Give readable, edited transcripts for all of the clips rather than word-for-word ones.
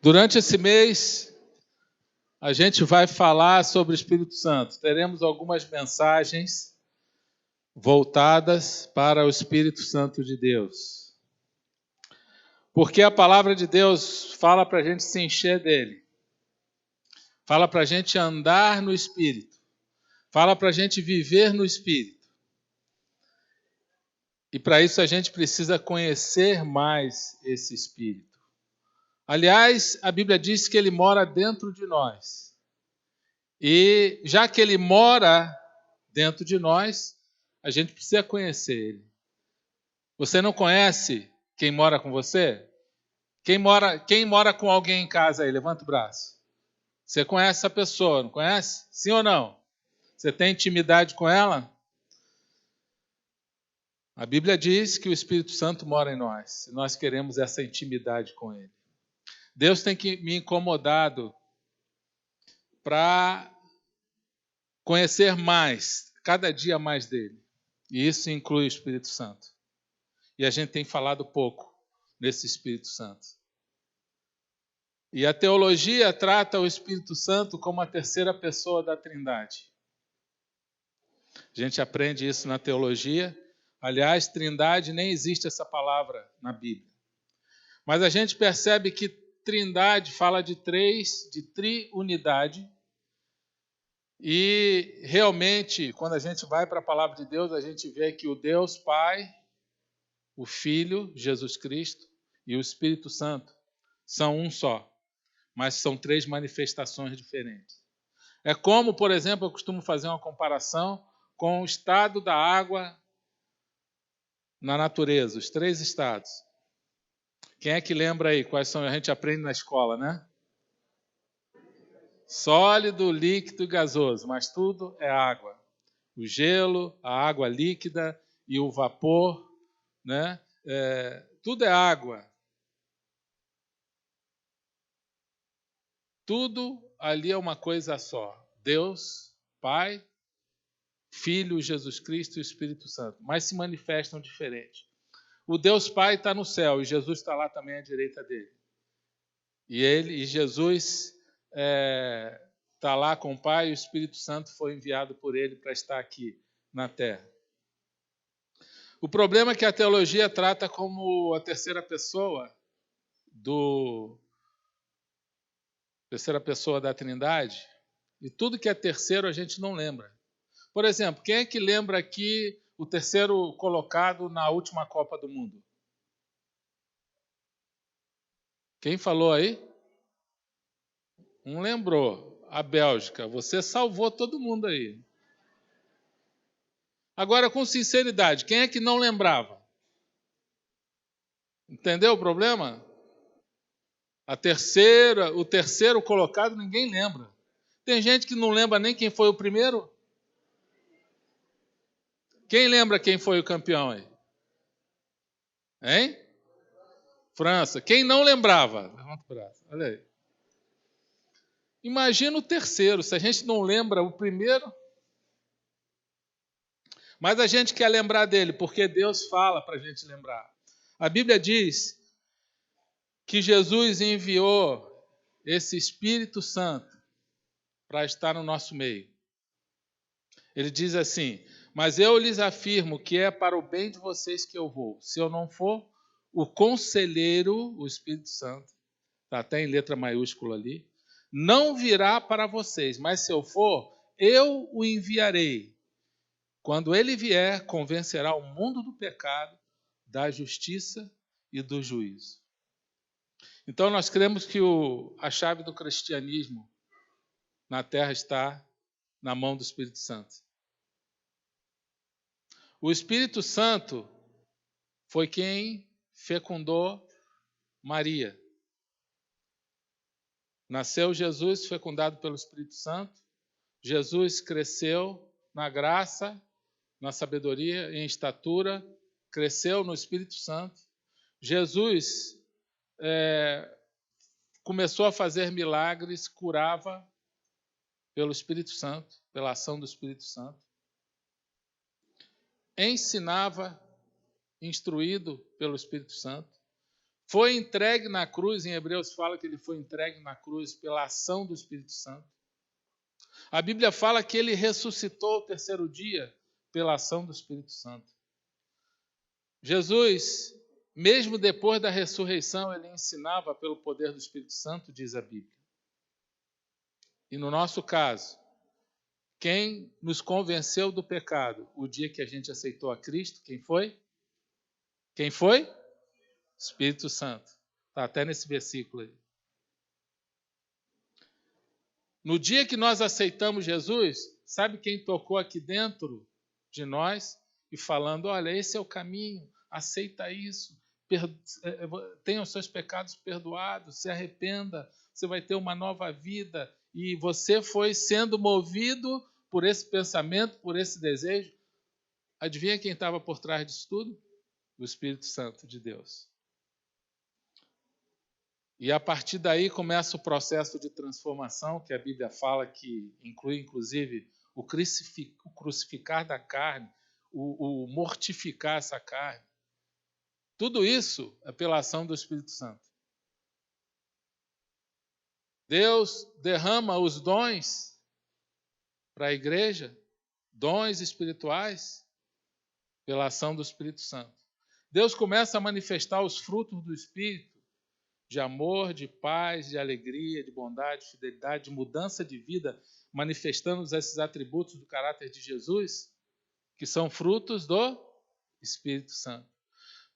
Durante esse mês, a gente vai falar sobre o Espírito Santo. Teremos algumas mensagens voltadas para o Espírito Santo de Deus. Porque a palavra de Deus fala para a gente se encher dele. Fala para a gente andar no Espírito. Fala para a gente viver no Espírito. E para isso a gente precisa conhecer mais esse Espírito. Aliás, a Bíblia diz que ele mora dentro de nós. E já que ele mora dentro de nós, a gente precisa conhecer ele. Você não conhece quem mora com você? Quem mora com alguém em casa aí? Levanta o braço. Você conhece essa pessoa, não conhece? Sim ou não? Você tem intimidade com ela? A Bíblia diz que o Espírito Santo mora em nós. E nós queremos essa intimidade com ele. Deus tem que me incomodado para conhecer mais, cada dia mais dele. E isso inclui o Espírito Santo. E a gente tem falado pouco nesse Espírito Santo. E a teologia trata o Espírito Santo como a terceira pessoa da Trindade. A gente aprende isso na teologia. Aliás, Trindade, nem existe essa palavra na Bíblia. Mas a gente percebe que Trindade fala de três, de triunidade. E realmente, quando a gente vai para a palavra de Deus, a gente vê que o Deus Pai, o Filho, Jesus Cristo, e o Espírito Santo são um só, mas são três manifestações diferentes. É como, por exemplo, eu costumo fazer uma comparação com o estado da água na natureza, os três estados. Quem é que lembra aí quais são? A gente aprende na escola, né? Sólido, líquido e gasoso, mas tudo é água. O gelo, a água líquida e o vapor, né? Tudo é água. Tudo ali é uma coisa só. Deus, Pai, Filho, Jesus Cristo e Espírito Santo. Mas se manifestam diferente. O Deus Pai está no céu e Jesus está lá também à direita dele. E Jesus está lá com o Pai e o Espírito Santo foi enviado por ele para estar aqui na terra. O problema é que a teologia trata como a terceira pessoa da Trindade, e tudo que é terceiro a gente não lembra. Por exemplo, quem é que lembra aqui o terceiro colocado na última Copa do Mundo? Quem falou aí? Não lembrou. A Bélgica. Você salvou todo mundo aí. Agora, com sinceridade, quem é que não lembrava? Entendeu o problema? O terceiro colocado, ninguém lembra. Tem gente que não lembra nem quem foi o primeiro. Quem lembra quem foi o campeão aí? Hein? França. Quem não lembrava? Levanta o braço. Olha aí. Imagina o terceiro. Se a gente não lembra o primeiro. Mas a gente quer lembrar dele, porque Deus fala para a gente lembrar. A Bíblia diz que Jesus enviou esse Espírito Santo para estar no nosso meio. Ele diz assim: mas eu lhes afirmo que é para o bem de vocês que eu vou. Se eu não for, o Conselheiro, o Espírito Santo, está até em letra maiúscula ali, não virá para vocês, mas se eu for, eu o enviarei. Quando ele vier, convencerá o mundo do pecado, da justiça e do juízo. Então nós cremos que a chave do cristianismo na terra está na mão do Espírito Santo. O Espírito Santo foi quem fecundou Maria. Nasceu Jesus, fecundado pelo Espírito Santo. Jesus cresceu na graça, na sabedoria e em estatura, cresceu no Espírito Santo. Jesus começou a fazer milagres, curava pelo Espírito Santo, pela ação do Espírito Santo. Ensinava, instruído pelo Espírito Santo. Foi entregue na cruz, em Hebreus fala que ele foi entregue na cruz pela ação do Espírito Santo. A Bíblia fala que ele ressuscitou ao terceiro dia pela ação do Espírito Santo. Jesus, mesmo depois da ressurreição, ele ensinava pelo poder do Espírito Santo, diz a Bíblia. E no nosso caso, quem nos convenceu do pecado o dia que a gente aceitou a Cristo, quem foi? Quem foi? Espírito Santo. Está até nesse versículo aí. No dia que nós aceitamos Jesus, sabe quem tocou aqui dentro de nós e falando, olha, esse é o caminho, aceita isso, tenha os seus pecados perdoados, se arrependa, você vai ter uma nova vida. E você foi sendo movido por esse pensamento, por esse desejo. Adivinha quem estava por trás disso tudo? O Espírito Santo de Deus. E a partir daí começa o processo de transformação, que a Bíblia fala que inclui, inclusive, o crucificar da carne, o mortificar essa carne. Tudo isso é pela ação do Espírito Santo. Deus derrama os dons para a igreja, dons espirituais, pela ação do Espírito Santo. Deus começa a manifestar os frutos do Espírito, de amor, de paz, de alegria, de bondade, de fidelidade, de mudança de vida, manifestando esses atributos do caráter de Jesus, que são frutos do Espírito Santo.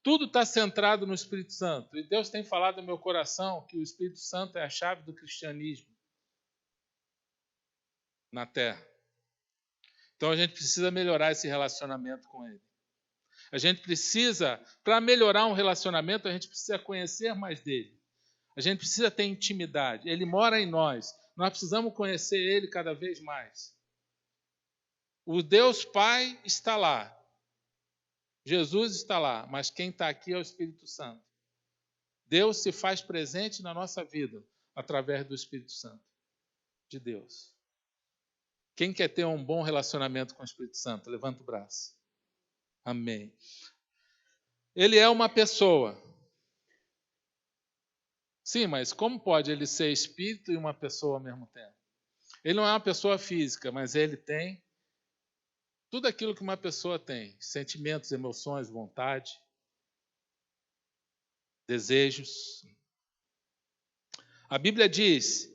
Tudo está centrado no Espírito Santo. E Deus tem falado no meu coração que o Espírito Santo é a chave do cristianismo na Terra. Então a gente precisa melhorar esse relacionamento com Ele. A gente precisa, para melhorar um relacionamento, a gente precisa conhecer mais dele. A gente precisa ter intimidade. Ele mora em nós. Nós precisamos conhecer Ele cada vez mais. O Deus Pai está lá. Jesus está lá. Mas quem está aqui é o Espírito Santo. Deus se faz presente na nossa vida através do Espírito Santo de Deus. Quem quer ter um bom relacionamento com o Espírito Santo? Levanta o braço. Amém. Ele é uma pessoa. Sim, mas como pode ele ser espírito e uma pessoa ao mesmo tempo? Ele não é uma pessoa física, mas ele tem tudo aquilo que uma pessoa tem: sentimentos, emoções, vontade, desejos. A Bíblia diz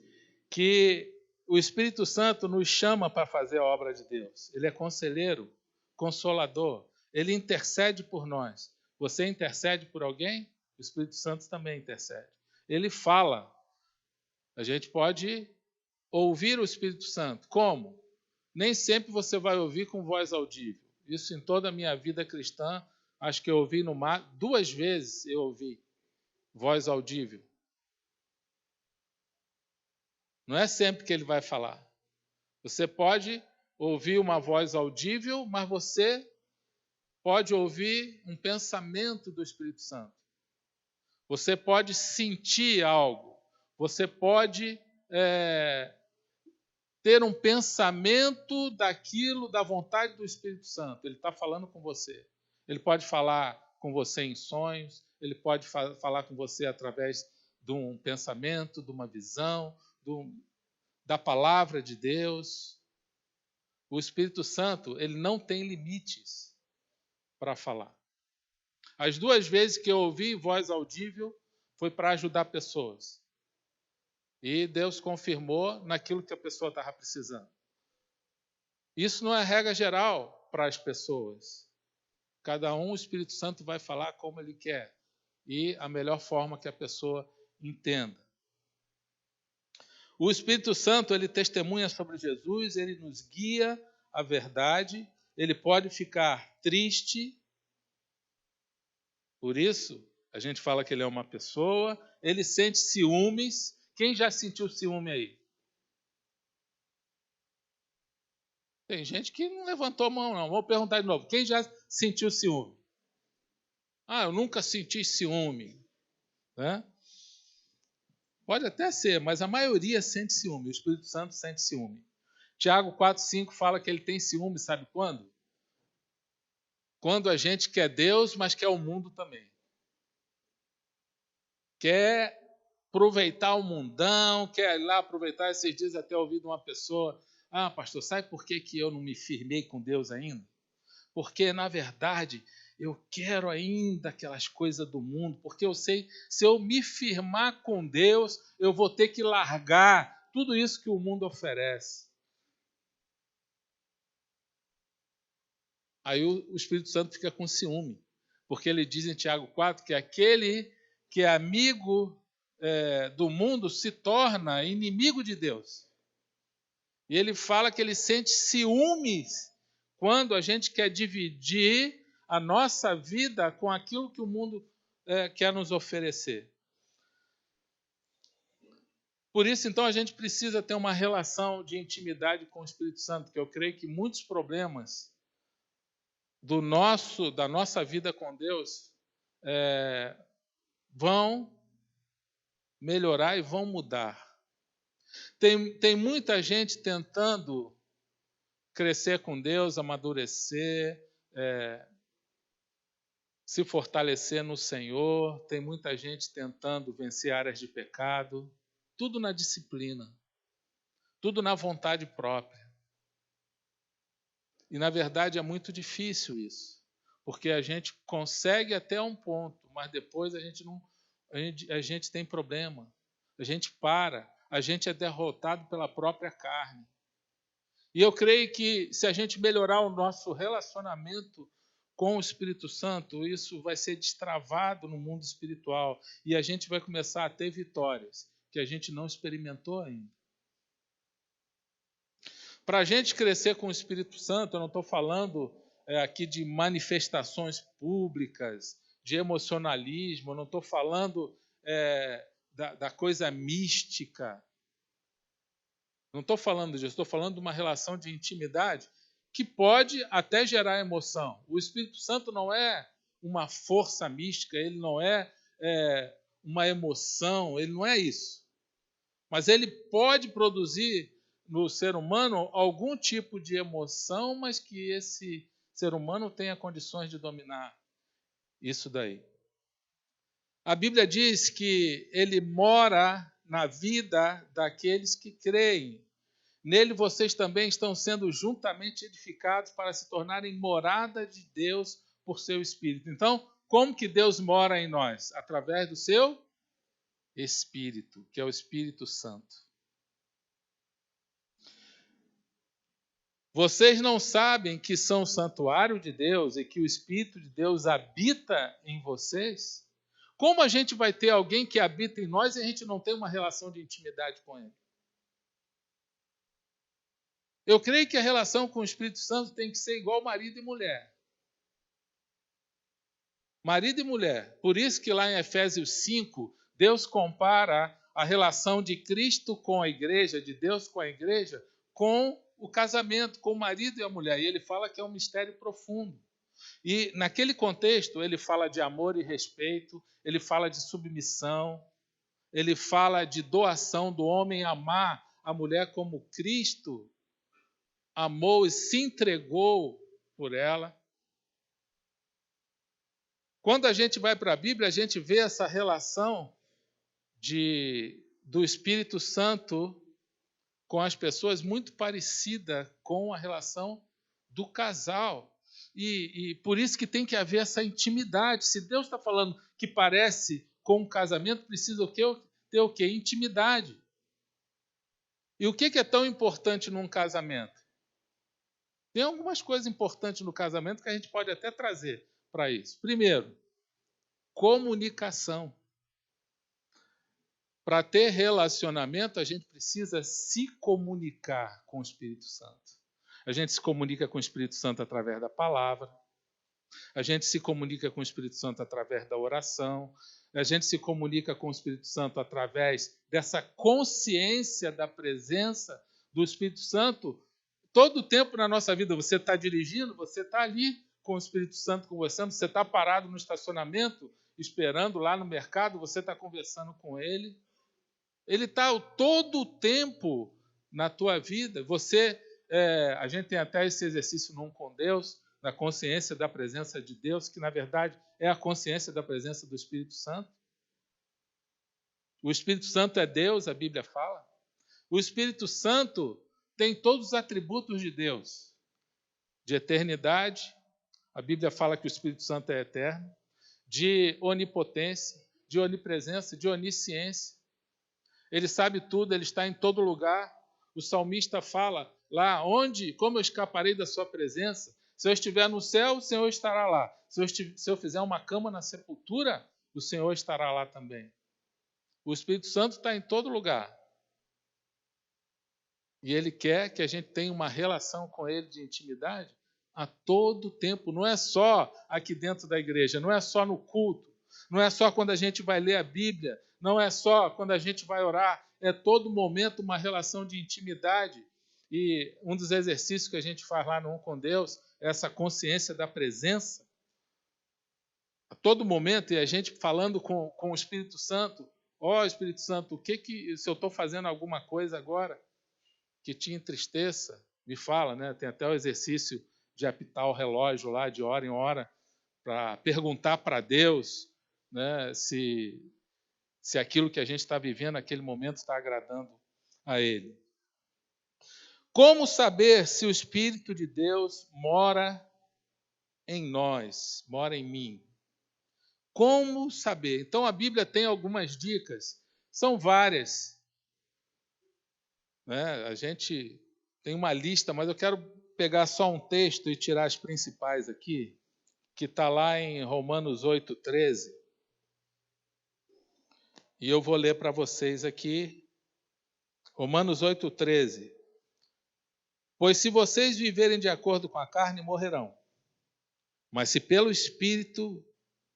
que o Espírito Santo nos chama para fazer a obra de Deus. Ele é conselheiro, consolador, ele intercede por nós. Você intercede por alguém? O Espírito Santo também intercede. Ele fala. A gente pode ouvir o Espírito Santo. Como? Nem sempre você vai ouvir com voz audível. Isso em toda a minha vida cristã, acho que eu ouvi no máximo 2 vezes eu ouvi voz audível. Não é sempre que ele vai falar. Você pode ouvir uma voz audível, mas você pode ouvir um pensamento do Espírito Santo. Você pode sentir algo. Você pode ter um pensamento daquilo, da vontade do Espírito Santo. Ele está falando com você. Ele pode falar com você em sonhos. Ele pode falar com você através de um pensamento, de uma visão, da palavra de Deus. O Espírito Santo, ele não tem limites para falar. As 2 vezes que eu ouvi voz audível foi para ajudar pessoas. E Deus confirmou naquilo que a pessoa estava precisando. Isso não é regra geral para as pessoas. Cada um, o Espírito Santo vai falar como ele quer e a melhor forma que a pessoa entenda. O Espírito Santo, ele testemunha sobre Jesus, ele nos guia à verdade, ele pode ficar triste. Por isso, a gente fala que ele é uma pessoa, ele sente ciúmes. Quem já sentiu ciúme aí? Tem gente que não levantou a mão, não. Vou perguntar de novo. Quem já sentiu ciúme? Eu nunca senti ciúme. Né? Pode até ser, mas a maioria sente ciúme. O Espírito Santo sente ciúme. Tiago 4,5 fala que ele tem ciúme, sabe quando? Quando a gente quer Deus, mas quer o mundo também. quer aproveitar o mundão, quer ir lá aproveitar. Esses dias até ouvi de uma pessoa: ah, pastor, sabe por que eu não me firmei com Deus ainda? Porque, na verdade, eu quero ainda aquelas coisas do mundo, porque eu sei, se eu me firmar com Deus, eu vou ter que largar tudo isso que o mundo oferece. Aí o Espírito Santo fica com ciúme, porque ele diz em Tiago 4 que aquele que é amigo do mundo se torna inimigo de Deus. E ele fala que ele sente ciúmes quando a gente quer dividir a nossa vida com aquilo que o mundo quer nos oferecer. Por isso, então, a gente precisa ter uma relação de intimidade com o Espírito Santo, que eu creio que muitos problemas da nossa vida com Deus vão melhorar e vão mudar. Tem muita gente tentando crescer com Deus, amadurecer, se fortalecer no Senhor. Tem muita gente tentando vencer áreas de pecado. Tudo na disciplina. Tudo na vontade própria. E, na verdade, é muito difícil isso. Porque a gente consegue até um ponto, mas depois a gente tem problema. A gente para. A gente é derrotado pela própria carne. E eu creio que se a gente melhorar o nosso relacionamento com o Espírito Santo, isso vai ser destravado no mundo espiritual e a gente vai começar a ter vitórias que a gente não experimentou ainda. Para a gente crescer com o Espírito Santo, eu não estou falando aqui de manifestações públicas, de emocionalismo, eu não estou falando da coisa mística. Não estou falando disso, estou falando de uma relação de intimidade que pode até gerar emoção. O Espírito Santo não é uma força mística, ele não é uma emoção, ele não é isso. Mas ele pode produzir no ser humano algum tipo de emoção, mas que esse ser humano tenha condições de dominar isso daí. A Bíblia diz que ele mora na vida daqueles que creem. Nele vocês também estão sendo juntamente edificados para se tornarem morada de Deus por seu Espírito. Então, como que Deus mora em nós? Através do seu Espírito, que é o Espírito Santo. Vocês não sabem que são o santuário de Deus e que o Espírito de Deus habita em vocês? Como a gente vai ter alguém que habita em nós e a gente não tem uma relação de intimidade com ele? Eu creio que a relação com o Espírito Santo tem que ser igual marido e mulher. Marido e mulher. Por isso que lá em Efésios 5, Deus compara a relação de Cristo com a igreja, de Deus com a igreja, com o casamento, com o marido e a mulher. E ele fala que é um mistério profundo. E naquele contexto, ele fala de amor e respeito, ele fala de submissão, ele fala de doação do homem amar a mulher como Cristo amou e se entregou por ela. Quando a gente vai para a Bíblia, a gente vê essa relação do Espírito Santo com as pessoas muito parecida com a relação do casal. E por isso que tem que haver essa intimidade. Se Deus está falando que parece com um casamento, precisa ter o quê? Intimidade. E o que é tão importante num casamento? Tem algumas coisas importantes no casamento que a gente pode até trazer para isso. Primeiro, comunicação. Para ter relacionamento, a gente precisa se comunicar com o Espírito Santo. A gente se comunica com o Espírito Santo através da palavra. A gente se comunica com o Espírito Santo através da oração. A gente se comunica com o Espírito Santo através dessa consciência da presença do Espírito Santo. Todo o tempo na nossa vida, você está dirigindo, você está ali com o Espírito Santo conversando, você está parado no estacionamento, esperando lá no mercado, você está conversando com Ele. Ele está todo o tempo na tua vida. A gente tem até esse exercício no Um com Deus, da consciência da presença de Deus, que na verdade é a consciência da presença do Espírito Santo. O Espírito Santo é Deus, a Bíblia fala. O Espírito Santo tem todos os atributos de Deus. De eternidade, a Bíblia fala que o Espírito Santo é eterno. De onipotência, de onipresença, de onisciência. Ele sabe tudo, ele está em todo lugar. O salmista fala lá, como eu escaparei da sua presença? Se eu estiver no céu, o Senhor estará lá. Se eu fizer uma cama na sepultura, o Senhor estará lá também. O Espírito Santo está em todo lugar. E Ele quer que a gente tenha uma relação com Ele de intimidade a todo tempo. Não é só aqui dentro da igreja, não é só no culto, não é só quando a gente vai ler a Bíblia, não é só quando a gente vai orar, é todo momento uma relação de intimidade. E um dos exercícios que a gente faz lá no Um com Deus é essa consciência da presença. A todo momento, e a gente falando com o Espírito Santo, Espírito Santo, se eu estou fazendo alguma coisa agora que te entristeça, me fala, né? Tem até o exercício de apitar o relógio lá de hora em hora para perguntar para Deus, né, se aquilo que a gente está vivendo naquele momento está agradando a Ele. Como saber se o Espírito de Deus mora em nós, mora em mim? Como saber? Então a Bíblia tem algumas dicas, são várias. Né? A gente tem uma lista, mas eu quero pegar só um texto e tirar as principais aqui, que está lá em Romanos 8,13. E eu vou ler para vocês aqui, Romanos 8,13. Pois se vocês viverem de acordo com a carne, morrerão. Mas se pelo Espírito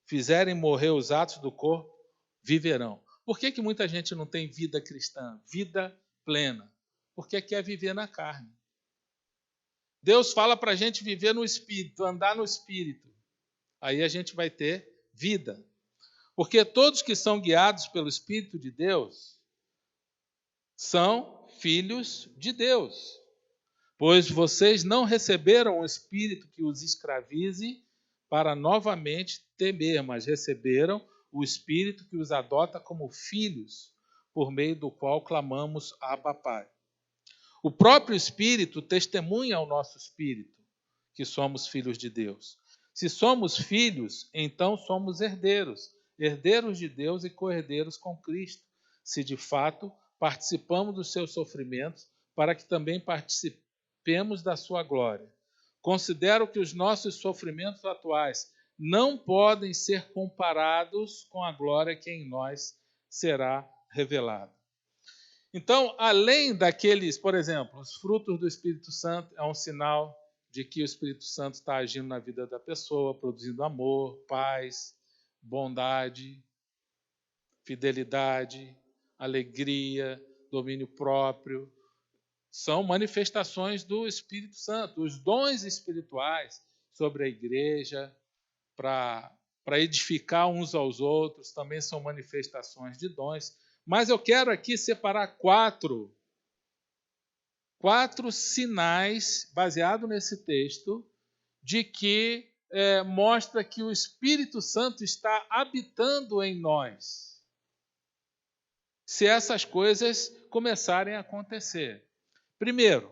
fizerem morrer os atos do corpo, viverão. Por que muita gente não tem vida cristã, vida plena? Porque quer viver na carne. Deus fala para a gente viver no Espírito, andar no Espírito. Aí a gente vai ter vida. Porque todos que são guiados pelo Espírito de Deus são filhos de Deus. Pois vocês não receberam o Espírito que os escravize para novamente temer, mas receberam o Espírito que os adota como filhos, por meio do qual clamamos Abba, Pai. O próprio Espírito testemunha ao nosso espírito que somos filhos de Deus. Se somos filhos, então somos herdeiros, herdeiros de Deus e co-herdeiros com Cristo, se de fato participamos dos seus sofrimentos, para que também participemos da sua glória. Considero que os nossos sofrimentos atuais não podem ser comparados com a glória que em nós será revelada. Então, além daqueles, por exemplo, os frutos do Espírito Santo é um sinal de que o Espírito Santo está agindo na vida da pessoa, produzindo amor, paz, bondade, fidelidade, alegria, domínio próprio. São manifestações do Espírito Santo. Os dons espirituais sobre a igreja, para edificar uns aos outros, também são manifestações de dons. Mas eu quero aqui separar quatro sinais, baseado nesse texto, de que mostra que o Espírito Santo está habitando em nós. Se essas coisas começarem a acontecer. Primeiro,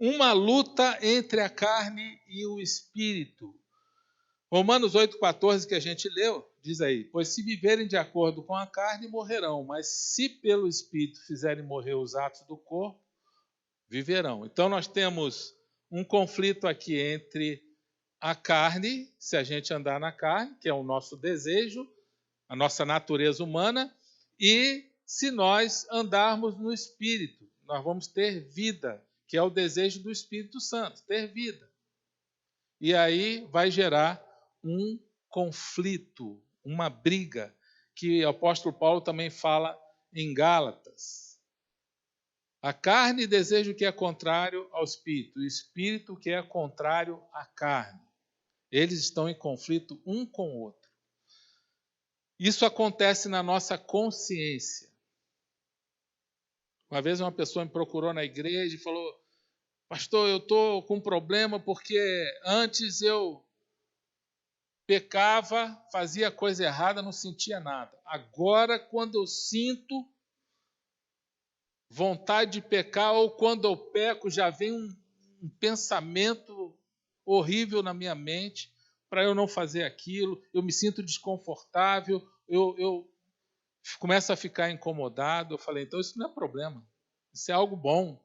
uma luta entre a carne e o Espírito. Romanos 8,14, que a gente leu, diz aí: pois se viverem de acordo com a carne, morrerão, mas se pelo Espírito fizerem morrer os atos do corpo, viverão. Então nós temos um conflito aqui entre a carne, se a gente andar na carne, que é o nosso desejo, a nossa natureza humana, e se nós andarmos no Espírito, nós vamos ter vida, que é o desejo do Espírito Santo, ter vida. E aí vai gerar um conflito, uma briga, que o apóstolo Paulo também fala em Gálatas. A carne deseja o que é contrário ao Espírito, o Espírito que é contrário à carne. Eles estão em conflito um com o outro. Isso acontece na nossa consciência. Uma vez uma pessoa me procurou na igreja e falou: pastor, eu estou com um problema porque antes eu pecava, fazia coisa errada, não sentia nada. Agora, quando eu sinto vontade de pecar, ou quando eu peco, já vem um pensamento horrível na minha mente para eu não fazer aquilo, eu me sinto desconfortável, eu começo a ficar incomodado. Eu falei, então isso não é problema, isso é algo bom.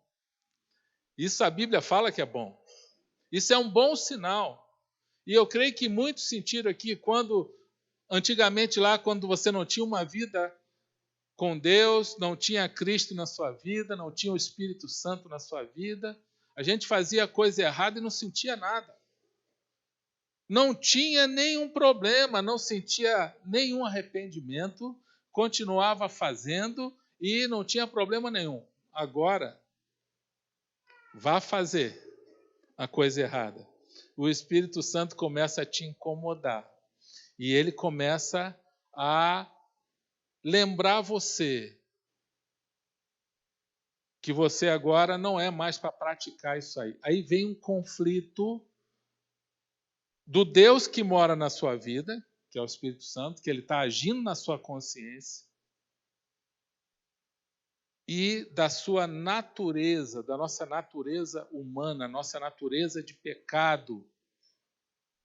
Isso a Bíblia fala que é bom. Isso é um bom sinal. E eu creio que muitos sentiram aqui, antigamente lá, quando você não tinha uma vida com Deus, não tinha Cristo na sua vida, não tinha o Espírito Santo na sua vida, a gente fazia coisa errada e não sentia nada. Não tinha nenhum problema, não sentia nenhum arrependimento, continuava fazendo e não tinha problema nenhum. Agora, vá fazer a coisa errada. O Espírito Santo começa a te incomodar e ele começa a lembrar você que você agora não é mais para praticar isso aí. Aí vem um conflito do Deus que mora na sua vida, que é o Espírito Santo, que ele está agindo na sua consciência, e da sua natureza, da nossa natureza humana, nossa natureza de pecado.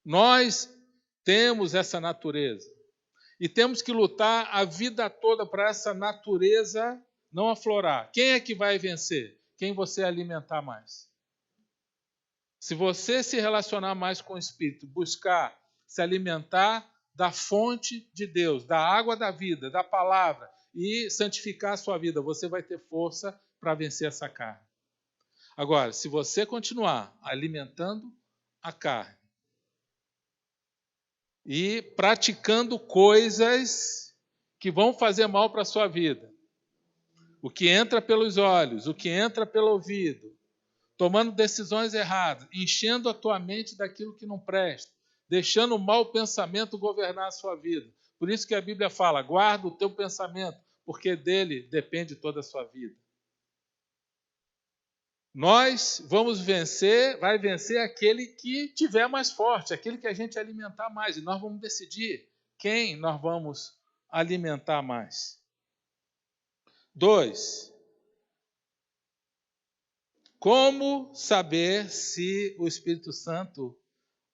Nós temos essa natureza e temos que lutar a vida toda para essa natureza não aflorar. Quem é que vai vencer? Quem você alimentar mais. Se você se relacionar mais com o Espírito, buscar se alimentar da fonte de Deus, da água da vida, da palavra, e santificar a sua vida, você vai ter força para vencer essa carne. Agora, se você continuar alimentando a carne e praticando coisas que vão fazer mal para a sua vida, o que entra pelos olhos, o que entra pelo ouvido, tomando decisões erradas, enchendo a tua mente daquilo que não presta, deixando o mau pensamento governar a sua vida. Por isso que a Bíblia fala, guarda o teu pensamento, porque dele depende toda a sua vida. Nós vamos vencer, vai vencer aquele que tiver mais forte, aquele que a gente alimentar mais. E nós vamos decidir quem nós vamos alimentar mais. 2. Como saber se o Espírito Santo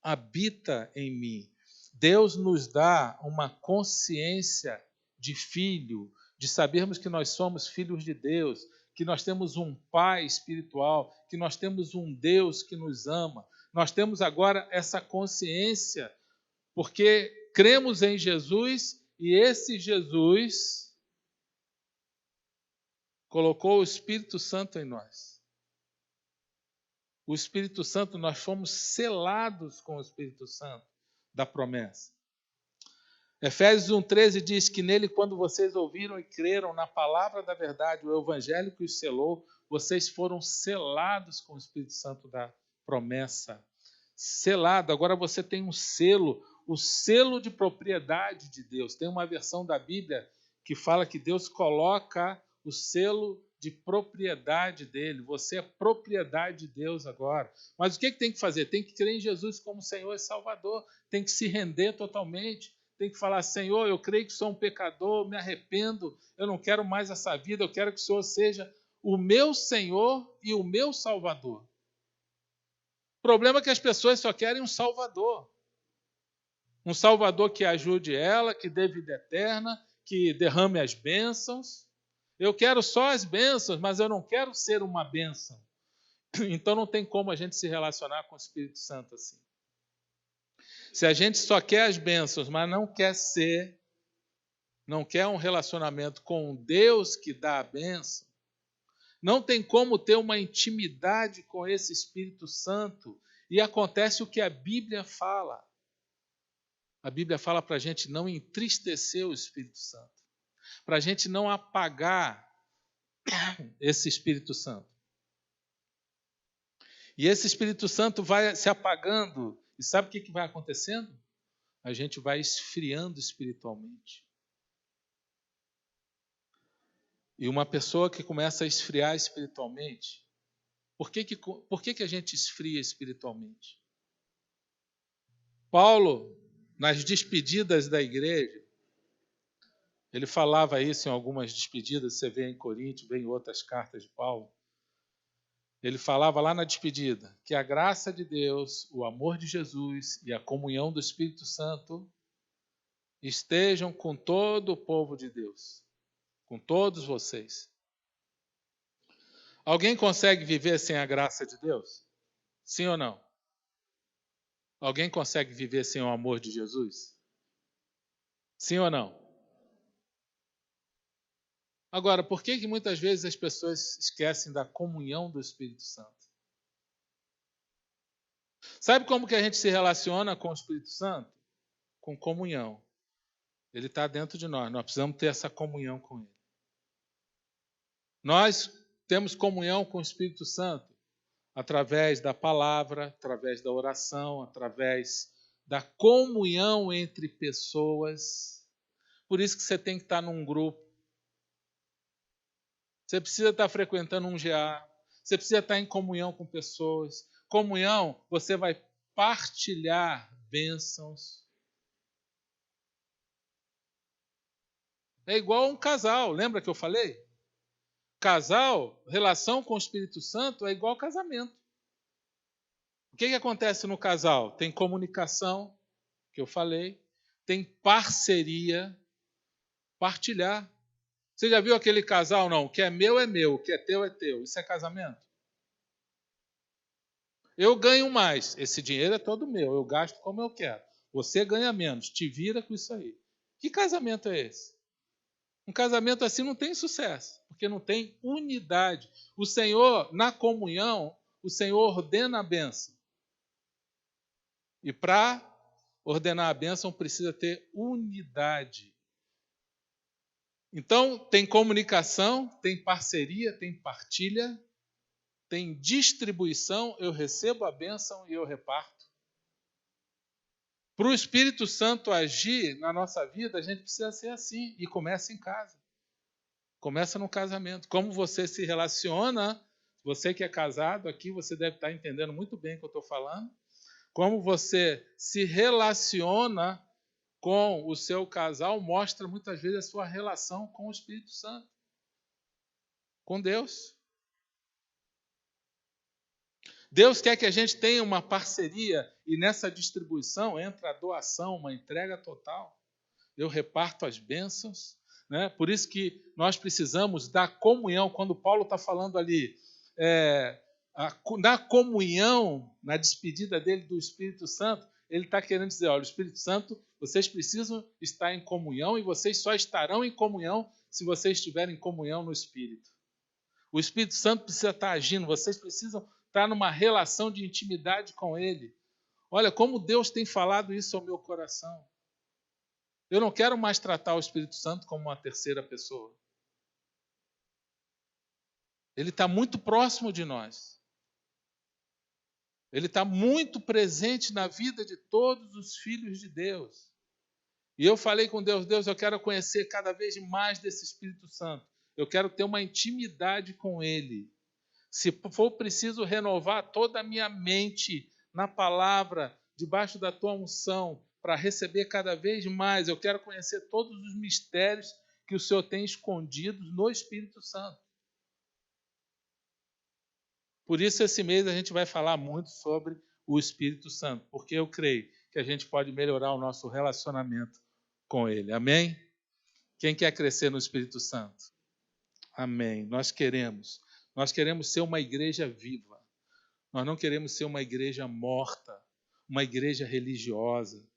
habita em mim? Deus nos dá uma consciência de filho, de sabermos que nós somos filhos de Deus, que nós temos um Pai espiritual, que nós temos um Deus que nos ama. Nós temos agora essa consciência, porque cremos em Jesus e esse Jesus colocou o Espírito Santo em nós. O Espírito Santo, nós fomos selados com o Espírito Santo da promessa. Efésios 1,13 diz que nele, quando vocês ouviram e creram na palavra da verdade, o evangelho que os selou, vocês foram selados com o Espírito Santo da promessa. Selado, agora você tem um selo, o selo de propriedade de Deus. Tem uma versão da Bíblia que fala que Deus coloca o selo de propriedade dele. Você é propriedade de Deus agora. Mas o que tem que fazer? Tem que crer em Jesus como Senhor e Salvador. Tem que se render totalmente. Tem que falar, Senhor, eu creio que sou um pecador, me arrependo, eu não quero mais essa vida, eu quero que o Senhor seja o meu Senhor e o meu Salvador. O problema é que as pessoas só querem um Salvador. Um Salvador que ajude ela, que dê vida eterna, que derrame as bênçãos. Eu quero só as bênçãos, mas eu não quero ser uma bênção. Então não tem como a gente se relacionar com o Espírito Santo assim. Se a gente só quer as bênçãos, mas não quer um relacionamento com Deus que dá a bênção, não tem como ter uma intimidade com esse Espírito Santo. E acontece o que a Bíblia fala. A Bíblia fala para a gente não entristecer o Espírito Santo, para a gente não apagar esse Espírito Santo. E esse Espírito Santo vai se apagando. E sabe o que vai acontecendo? A gente vai esfriando espiritualmente. E uma pessoa que começa a esfriar espiritualmente, por que a gente esfria espiritualmente? Paulo, nas despedidas da igreja, ele falava isso em algumas despedidas, você vê em Coríntios, vê em outras cartas de Paulo. Ele falava lá na despedida que a graça de Deus, o amor de Jesus e a comunhão do Espírito Santo estejam com todo o povo de Deus, com todos vocês. Alguém consegue viver sem a graça de Deus? Sim ou não? Alguém consegue viver sem o amor de Jesus? Sim ou não? Agora, por que muitas vezes as pessoas esquecem da comunhão do Espírito Santo? Sabe como que a gente se relaciona com o Espírito Santo? Com comunhão. Ele está dentro de nós precisamos ter essa comunhão com Ele. Nós temos comunhão com o Espírito Santo através da palavra, através da oração, através da comunhão entre pessoas. Por isso que você tem que estar num grupo. Você precisa estar frequentando um GA. Você precisa estar em comunhão com pessoas. Comunhão, você vai partilhar bênçãos. É igual um casal, lembra que eu falei? Casal, relação com o Espírito Santo é igual casamento. O que acontece no casal? Tem comunicação, que eu falei, tem parceria, partilhar. Você já viu aquele casal, não? O que é meu, o que é teu. Isso é casamento? Eu ganho mais, esse dinheiro é todo meu, eu gasto como eu quero. Você ganha menos, te vira com isso aí. Que casamento é esse? Um casamento assim não tem sucesso, porque não tem unidade. O Senhor, na comunhão, o Senhor ordena a bênção. E para ordenar a bênção precisa ter unidade. Então, tem comunicação, tem parceria, tem partilha, tem distribuição, eu recebo a bênção e eu reparto. Para o Espírito Santo agir na nossa vida, a gente precisa ser assim. E começa em casa. Começa no casamento. Como você se relaciona, você que é casado aqui, você deve estar entendendo muito bem o que eu estou falando. Como você se relaciona com o seu casal mostra muitas vezes a sua relação com o Espírito Santo. Com Deus. Deus quer que a gente tenha uma parceria e nessa distribuição entra a doação, uma entrega total. Eu reparto as bênçãos, né? Por isso que nós precisamos da comunhão. Quando Paulo está falando ali, na comunhão, na despedida dele do Espírito Santo, ele está querendo dizer, olha, o Espírito Santo, vocês precisam estar em comunhão e vocês só estarão em comunhão se vocês estiverem em comunhão no Espírito. O Espírito Santo precisa estar agindo, vocês precisam estar numa relação de intimidade com Ele. Olha, como Deus tem falado isso ao meu coração. Eu não quero mais tratar o Espírito Santo como uma terceira pessoa. Ele está muito próximo de nós. Ele está muito presente na vida de todos os filhos de Deus. E eu falei com Deus, Deus, eu quero conhecer cada vez mais desse Espírito Santo. Eu quero ter uma intimidade com Ele. Se for preciso renovar toda a minha mente na palavra, debaixo da tua unção, para receber cada vez mais, eu quero conhecer todos os mistérios que o Senhor tem escondidos no Espírito Santo. Por isso, esse mês a gente vai falar muito sobre o Espírito Santo, porque eu creio que a gente pode melhorar o nosso relacionamento com Ele. Amém? Quem quer crescer no Espírito Santo? Amém. Nós queremos ser uma igreja viva. Nós não queremos ser uma igreja morta, uma igreja religiosa,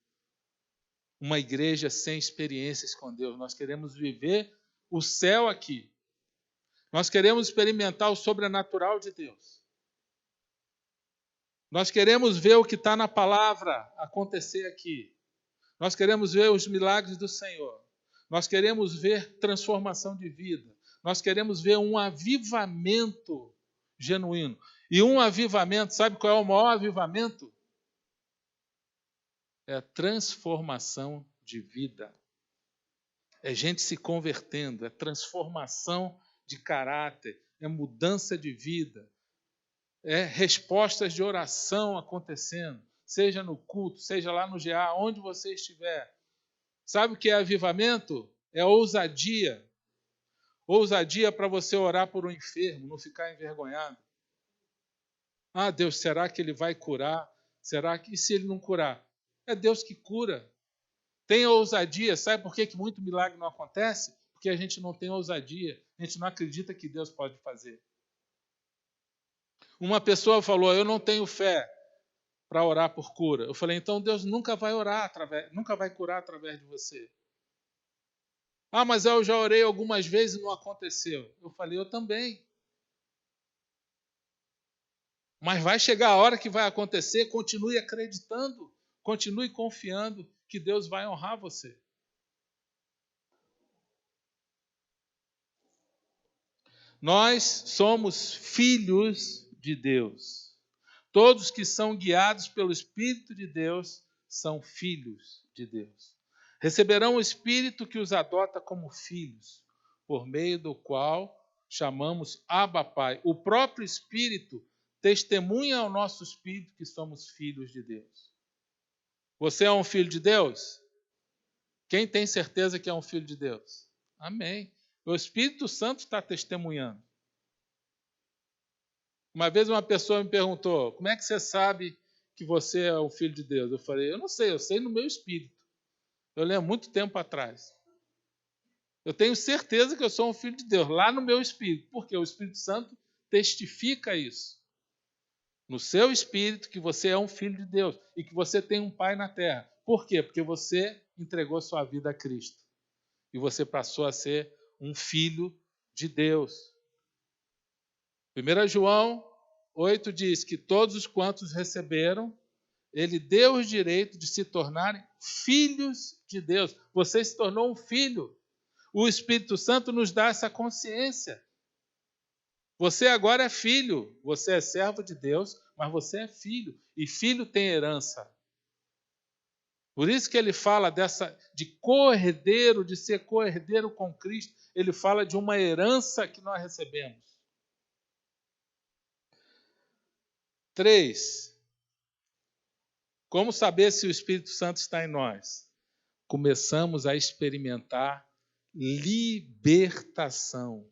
uma igreja sem experiências com Deus. Nós queremos viver o céu aqui. Nós queremos experimentar o sobrenatural de Deus. Nós queremos ver o que está na palavra acontecer aqui. Nós queremos ver os milagres do Senhor. Nós queremos ver transformação de vida. Nós queremos ver um avivamento genuíno. E um avivamento, sabe qual é o maior avivamento? É a transformação de vida. É gente se convertendo, é transformação de caráter, é mudança de vida, é respostas de oração acontecendo. seja no culto, seja lá no GA, onde você estiver. Sabe o que é avivamento? É ousadia. Ousadia para você orar por um enfermo, não ficar envergonhado. Ah, Deus, será que ele vai curar? Será que, e se ele não curar? É Deus que cura. Tenha ousadia. Sabe por que muito milagre não acontece? Porque a gente não tem ousadia. A gente não acredita que Deus pode fazer. Uma pessoa falou, eu não tenho fé para orar por cura. Eu falei, então Deus nunca vai nunca vai curar através de você. Ah, mas eu já orei algumas vezes e não aconteceu. Eu falei, eu também. Mas vai chegar a hora que vai acontecer, continue acreditando, continue confiando que Deus vai honrar você. Nós somos filhos de Deus. Todos que são guiados pelo Espírito de Deus são filhos de Deus. Receberão o Espírito que os adota como filhos, por meio do qual chamamos Abba Pai. O próprio Espírito testemunha ao nosso espírito que somos filhos de Deus. Você é um filho de Deus? Quem tem certeza que é um filho de Deus? Amém. O Espírito Santo está testemunhando. Uma vez uma pessoa me perguntou, como é que você sabe que você é o filho de Deus? Eu falei, eu não sei, eu sei no meu espírito. Eu lembro muito tempo atrás. Eu tenho certeza que eu sou um filho de Deus, lá no meu espírito. Porque o Espírito Santo testifica isso. No seu espírito, que você é um filho de Deus e que você tem um pai na terra. Por quê? Porque você entregou sua vida a Cristo. E você passou a ser um filho de Deus. 1 João 8 diz que todos os quantos receberam, ele deu o direito de se tornarem filhos de Deus. Você se tornou um filho. O Espírito Santo nos dá essa consciência. Você agora é filho. Você é servo de Deus, mas você é filho. E filho tem herança. Por isso que ele fala de co-herdeiro, de ser co-herdeiro com Cristo. Ele fala de uma herança que nós recebemos. 3. Como saber se o Espírito Santo está em nós? Começamos a experimentar libertação.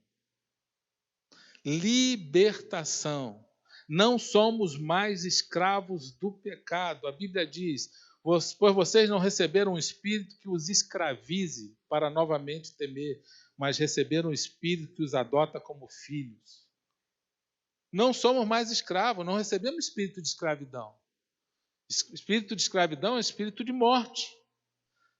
Libertação. Não somos mais escravos do pecado. A Bíblia diz, pois vocês não receberam um espírito que os escravize para novamente temer, mas receberam um espírito que os adota como filhos. Não somos mais escravos, não recebemos espírito de escravidão. Espírito de escravidão é espírito de morte.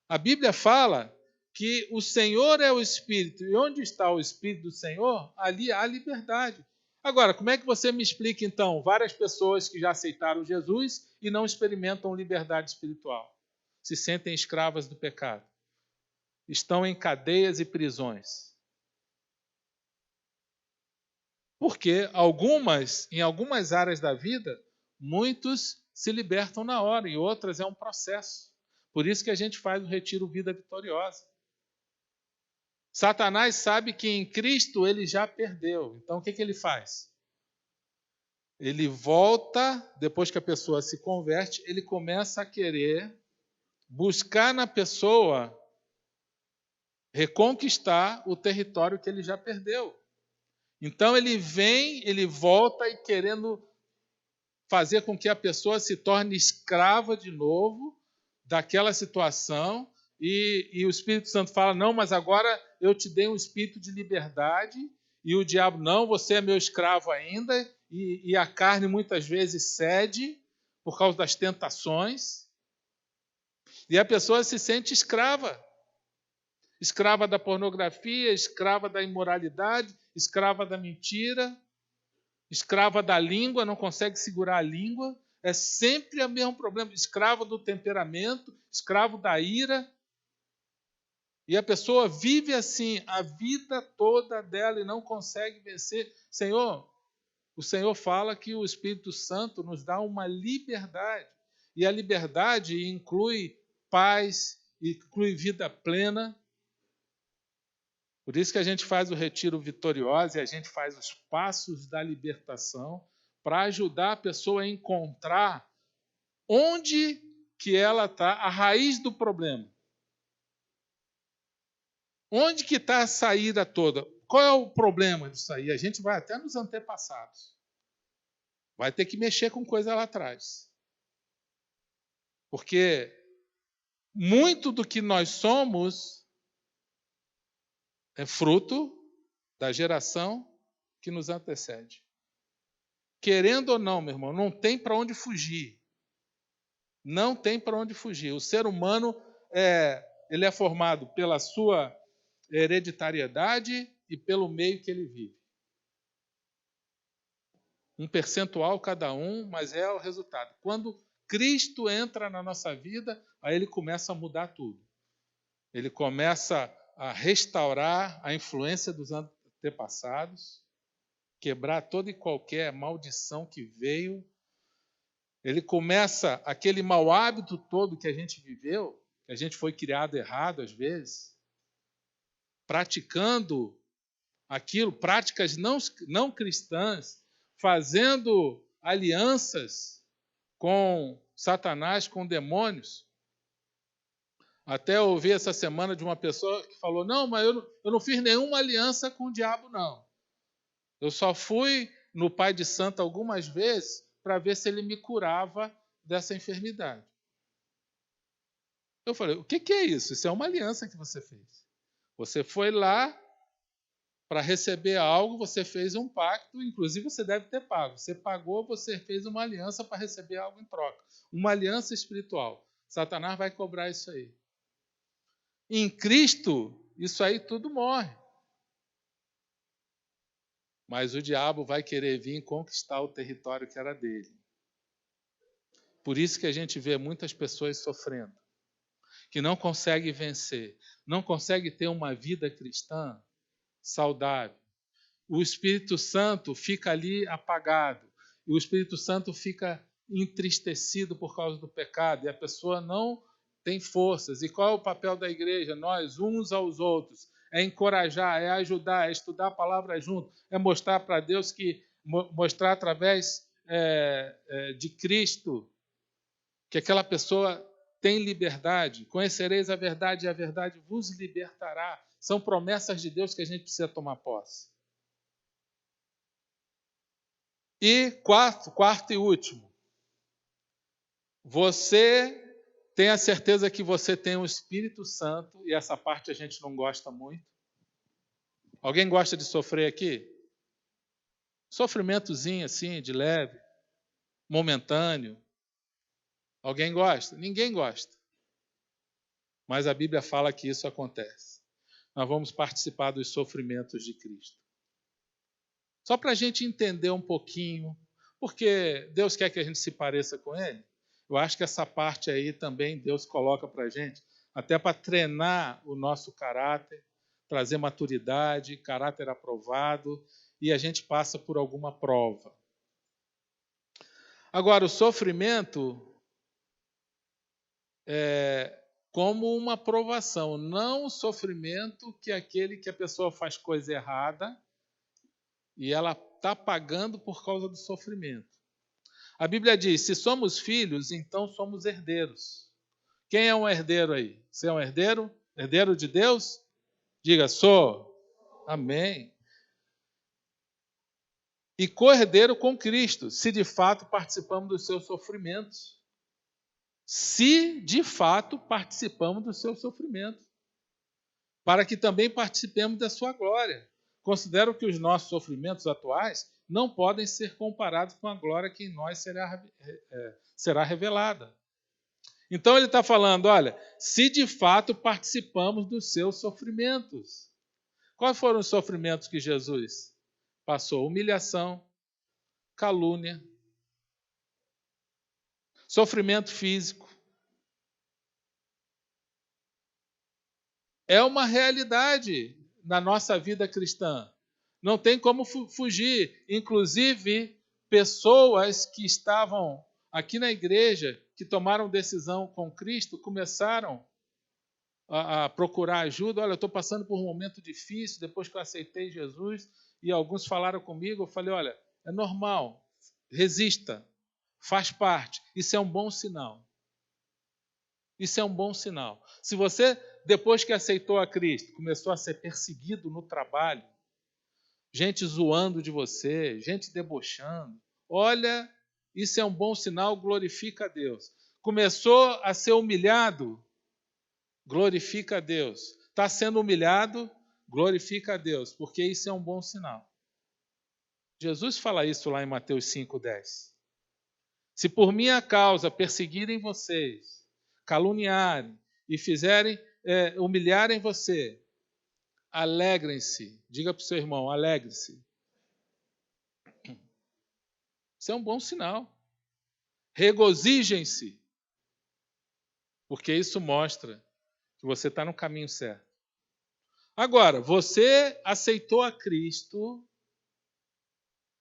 A Bíblia fala que o Senhor é o Espírito, e onde está o Espírito do Senhor, ali há liberdade. Agora, como é que você me explica, então, várias pessoas que já aceitaram Jesus e não experimentam liberdade espiritual? Se sentem escravas do pecado. Estão em cadeias e prisões. Porque em algumas áreas da vida, muitos se libertam na hora, e outras é um processo. Por isso que a gente faz o retiro Vida Vitoriosa. Satanás sabe que em Cristo ele já perdeu. Então o que ele faz? Ele volta, depois que a pessoa se converte, ele começa a querer buscar na pessoa reconquistar o território que ele já perdeu. Então ele vem, ele volta e querendo fazer com que a pessoa se torne escrava de novo daquela situação. E o Espírito Santo fala, não, mas agora eu te dei um espírito de liberdade, e o diabo, não, você é meu escravo ainda, e a carne muitas vezes cede por causa das tentações, e a pessoa se sente escrava. Escrava da pornografia, escrava da imoralidade, escrava da mentira, escrava da língua, não consegue segurar a língua, é sempre o mesmo problema, escravo do temperamento, escravo da ira. E a pessoa vive assim a vida toda dela e não consegue vencer. O Senhor fala que o Espírito Santo nos dá uma liberdade. E a liberdade inclui paz, inclui vida plena. Por isso que a gente faz o retiro vitorioso e a gente faz os passos da libertação para ajudar a pessoa a encontrar onde que ela está, a raiz do problema. Onde que está a saída toda? Qual é o problema disso aí? A gente vai até nos antepassados. Vai ter que mexer com coisa lá atrás. Porque muito do que nós somos é fruto da geração que nos antecede. Querendo ou não, meu irmão, não tem para onde fugir. Não tem para onde fugir. O ser humano ele é formado pela sua hereditariedade e pelo meio que ele vive. Um percentual cada um, mas é o resultado. Quando Cristo entra na nossa vida, aí ele começa a mudar tudo. Ele começa a restaurar a influência dos antepassados, quebrar toda e qualquer maldição que veio. Ele começa aquele mau hábito todo que a gente viveu, que a gente foi criado errado às vezes, praticando aquilo, práticas não cristãs, fazendo alianças com Satanás, com demônios. Até ouvi essa semana de uma pessoa que falou, não, mas eu não fiz nenhuma aliança com o diabo, não. Eu só fui no Pai de Santo algumas vezes para ver se ele me curava dessa enfermidade. Eu falei, o que é isso? Isso é uma aliança que você fez. Você foi lá para receber algo, você fez um pacto, inclusive você deve ter pago. Você pagou, você fez uma aliança para receber algo em troca. Uma aliança espiritual. Satanás vai cobrar isso aí. Em Cristo, isso aí tudo morre. Mas o diabo vai querer vir conquistar o território que era dele. Por isso que a gente vê muitas pessoas sofrendo, que não conseguem vencer, não conseguem ter uma vida cristã saudável. O Espírito Santo fica ali apagado, e o Espírito Santo fica entristecido por causa do pecado, e a pessoa não tem forças. E qual é o papel da igreja? Nós, uns aos outros, é encorajar, é ajudar, é estudar a palavra junto, é mostrar para Deus mostrar através de Cristo que aquela pessoa tem liberdade. Conhecereis a verdade e a verdade vos libertará. São promessas de Deus que a gente precisa tomar posse. E quarto e último, você tem a certeza que você tem o Espírito Santo, e essa parte a gente não gosta muito. Alguém gosta de sofrer aqui? Sofrimentozinho assim, de leve, momentâneo. Alguém gosta? Ninguém gosta. Mas a Bíblia fala que isso acontece. Nós vamos participar dos sofrimentos de Cristo. Só para a gente entender um pouquinho, porque Deus quer que a gente se pareça com Ele. Eu acho que essa parte aí também Deus coloca para a gente, até para treinar o nosso caráter, trazer maturidade, caráter aprovado, e a gente passa por alguma prova. Agora, o sofrimento é como uma provação, não o sofrimento que é aquele que a pessoa faz coisa errada e ela está pagando por causa do sofrimento. A Bíblia diz, se somos filhos, então somos herdeiros. Quem é um herdeiro aí? Você é um herdeiro? Herdeiro de Deus? Diga, sou. Amém. E co-herdeiro com Cristo, se de fato participamos dos seus sofrimentos. Se de fato participamos dos seus sofrimentos. Para que também participemos da sua glória. Considero que os nossos sofrimentos atuais não podem ser comparados com a glória que em nós será revelada. Então ele está falando, olha, se de fato participamos dos seus sofrimentos. Quais foram os sofrimentos que Jesus passou? Humilhação, calúnia, sofrimento físico. É uma realidade na nossa vida cristã. Não tem como fugir. Inclusive, pessoas que estavam aqui na igreja, que tomaram decisão com Cristo, começaram a procurar ajuda. Olha, eu estou passando por um momento difícil, depois que eu aceitei Jesus, e alguns falaram comigo, eu falei, olha, é normal, resista, faz parte. Isso é um bom sinal. Isso é um bom sinal. Se você, depois que aceitou a Cristo, começou a ser perseguido no trabalho, gente zoando de você, gente debochando, olha, isso é um bom sinal, glorifica a Deus. Começou a ser humilhado, glorifica a Deus. Está sendo humilhado, glorifica a Deus, porque isso é um bom sinal. Jesus fala isso lá em Mateus 5,10. Se por minha causa perseguirem vocês, caluniarem e humilharem você, alegrem-se. Diga para o seu irmão, alegre-se. Isso é um bom sinal. Regozijem-se, porque isso mostra que você está no caminho certo. Agora, você aceitou a Cristo,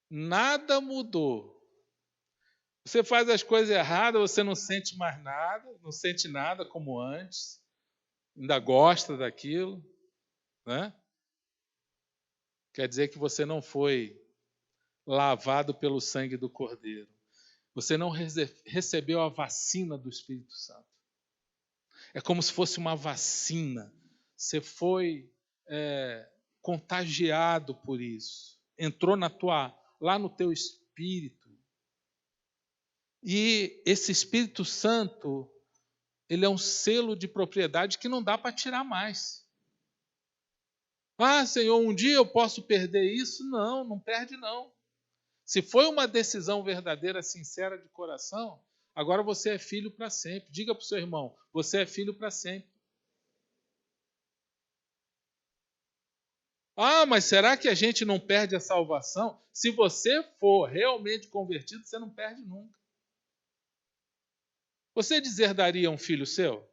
nada mudou. Você faz as coisas erradas, você não sente mais nada, não sente nada como antes, ainda gosta daquilo, né? Quer dizer que você não foi lavado pelo sangue do Cordeiro. Você não recebeu a vacina do Espírito Santo. É como se fosse uma vacina. Você foi contagiado por isso. Entrou lá no teu espírito. E esse Espírito Santo, ele é um selo de propriedade que não dá para tirar mais. Ah, Senhor, um dia eu posso perder isso? Não, não perde não. Se foi uma decisão verdadeira, sincera de coração, agora você é filho para sempre. Diga para o seu irmão, você é filho para sempre. Ah, mas será que a gente não perde a salvação? Se você for realmente convertido, você não perde nunca. Você deserdaria um filho seu?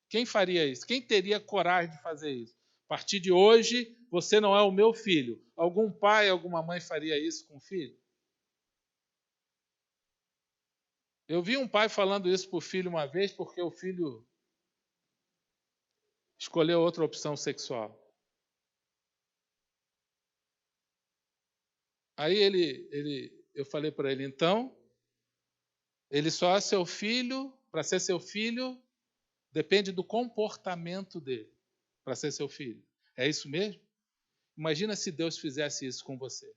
Quem faria isso? Quem teria coragem de fazer isso? A partir de hoje, você não é o meu filho. Algum pai, alguma mãe faria isso com o filho? Eu vi um pai falando isso para o filho uma vez, porque o filho escolheu outra opção sexual. Aí eu falei para ele, então, ele só é seu filho, para ser seu filho, depende do comportamento dele, para ser seu filho. É isso mesmo? Imagina se Deus fizesse isso com você.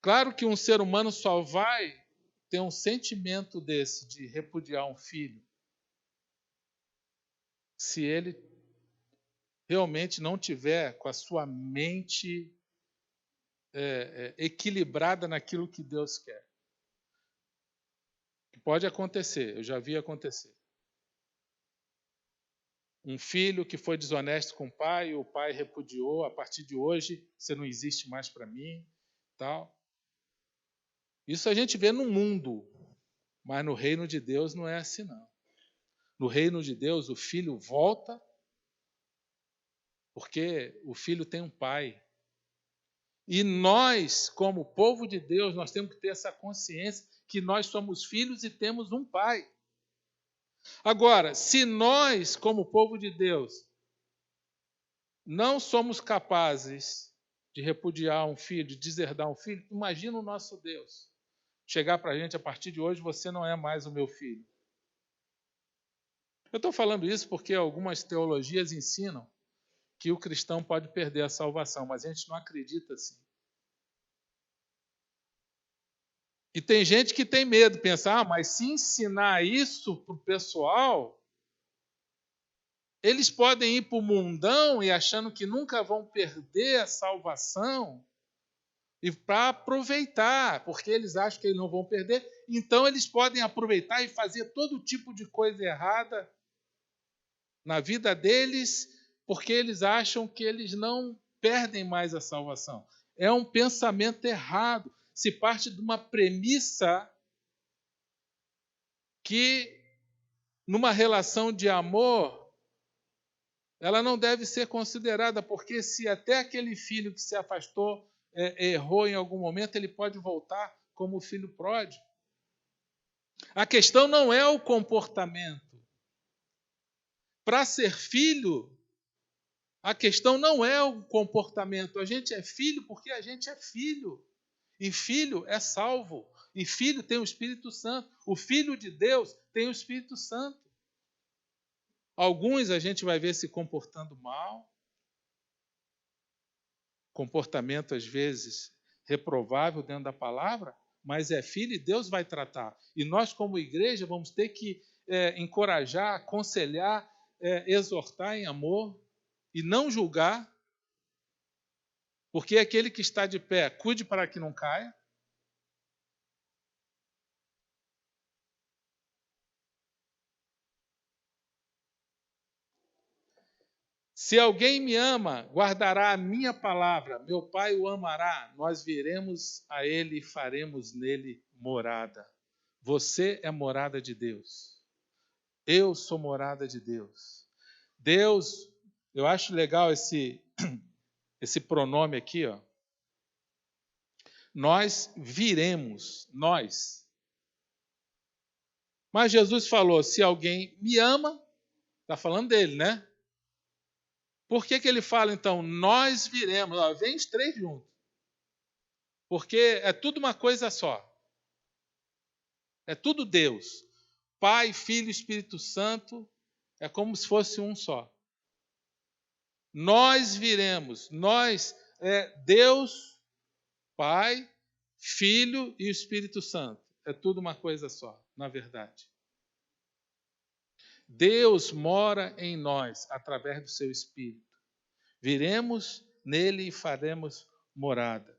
Claro que um ser humano só vai ter um sentimento desse, de repudiar um filho, se ele realmente não tiver com a sua mente equilibrada naquilo que Deus quer. Pode acontecer, eu já vi acontecer. Um filho que foi desonesto com o pai repudiou, a partir de hoje você não existe mais para mim, tal. Isso a gente vê no mundo, mas no reino de Deus não é assim não. No reino de Deus o filho volta porque o filho tem um pai. E nós, como povo de Deus, nós temos que ter essa consciência que nós somos filhos e temos um pai. Agora, se nós, como povo de Deus, não somos capazes de repudiar um filho, de deserdar um filho, imagina o nosso Deus chegar para a gente, a partir de hoje você não é mais o meu filho. Eu estou falando isso porque algumas teologias ensinam que o cristão pode perder a salvação, mas a gente não acredita assim. E tem gente que tem medo, pensa, mas se ensinar isso para o pessoal, eles podem ir para o mundão e achando que nunca vão perder a salvação e para aproveitar, porque eles acham que eles não vão perder, então eles podem aproveitar e fazer todo tipo de coisa errada na vida deles, porque eles acham que eles não perdem mais a salvação. É um pensamento errado. Se parte de uma premissa que, numa relação de amor, ela não deve ser considerada, porque se até aquele filho que se afastou errou em algum momento, ele pode voltar como o filho pródigo. A questão não é o comportamento. Para ser filho, a questão não é o comportamento. A gente é filho porque a gente é filho. E filho é salvo. E filho tem o Espírito Santo. O Filho de Deus tem o Espírito Santo. Alguns a gente vai ver se comportando mal, comportamento às vezes reprovável dentro da palavra, mas é filho e Deus vai tratar. E nós, como igreja, vamos ter que encorajar, aconselhar, exortar em amor e não julgar, porque aquele que está de pé, cuide para que não caia. Se alguém me ama, guardará a minha palavra, meu Pai o amará, nós viremos a ele e faremos nele morada. Você é morada de Deus. Eu sou morada de Deus. Deus, eu acho legal esse pronome aqui, ó. Nós viremos, nós. Mas Jesus falou, se alguém me ama, está falando dele, né? Por que ele fala, então, nós viremos? Ó, vem os três juntos. Porque é tudo uma coisa só. É tudo Deus. Pai, Filho e Espírito Santo é como se fosse um só. Nós viremos. Nós é Deus, Pai, Filho e Espírito Santo. É tudo uma coisa só, na verdade. Deus mora em nós através do seu Espírito. Viremos nele e faremos morada.